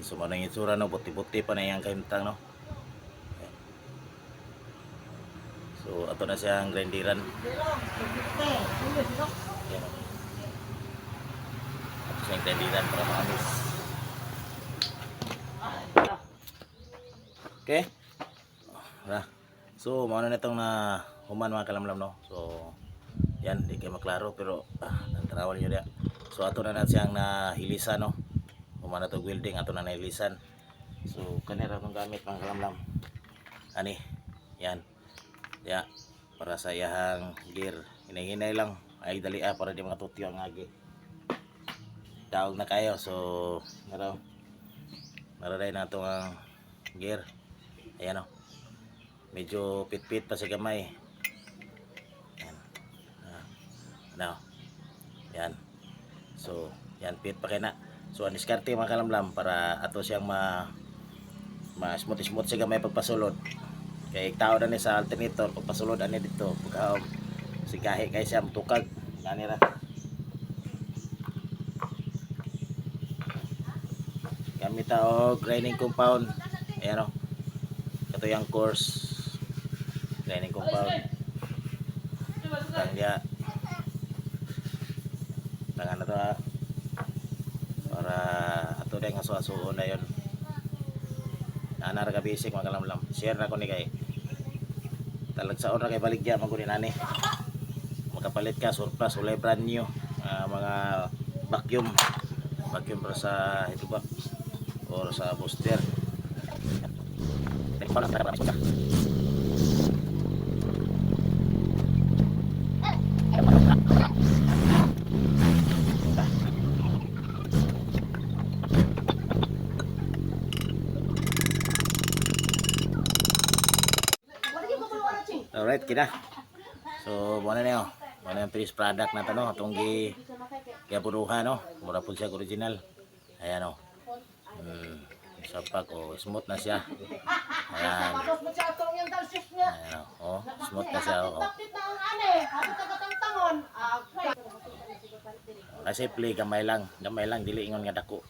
So mo nang itsura no, buti-buti pa na yang kahimtang no. So ato na siyang grinderan. Yan. Ato siyang grinderan para maamis. Okay? So mao na itong na human mga kalamlam no. So yan, di kayo maklaro pero nantarawan nyo dia. So ato na siyang nahilisan no. Human na itong welding, ato na nahilisan. So kanira itong gamit mga kalamlam. Ani, yan. Ya, para sa iyahang gear. Hinay-hinay lang. Ay dali para di mga tutyo ang agi. Daog na kayo. So nararay na itong gear. Ayan o. Medyo pit-pit pa sa gamay. Yan. Ano? Yan. So, yan pit pa kaya na. So, aniskarte mga kalamlam para ato siyang ma-smooth-smooth sa gamay pagpasulod. Kaya tao na ni sa alternator pagpasulod ani dito. Pagka sigahe kay siya tukag. Nani ra. Gamit ta grinding compound. Ayan o. Ito yung course grinding compound. Tangya. Tangan na to ha. Para ato din nga suasuon na yun. Nanar ka basic mga kalamlam. Share na ko ni kay. Talagsaon ra kay baligya magunin ani. Makapalit ka surplus ulay brand new mga vacuum para sa hitubak or sa booster. Alright, kita. So, muna niyo. Muna yung finished product na ito, no? Itong giapuruhan, no? Mura po siya original. Ayan, no? Sapak, smooth na siya. Ayan. Ayan, smooth na siya, Kasi play, gamay lang, dili ingon nga dako.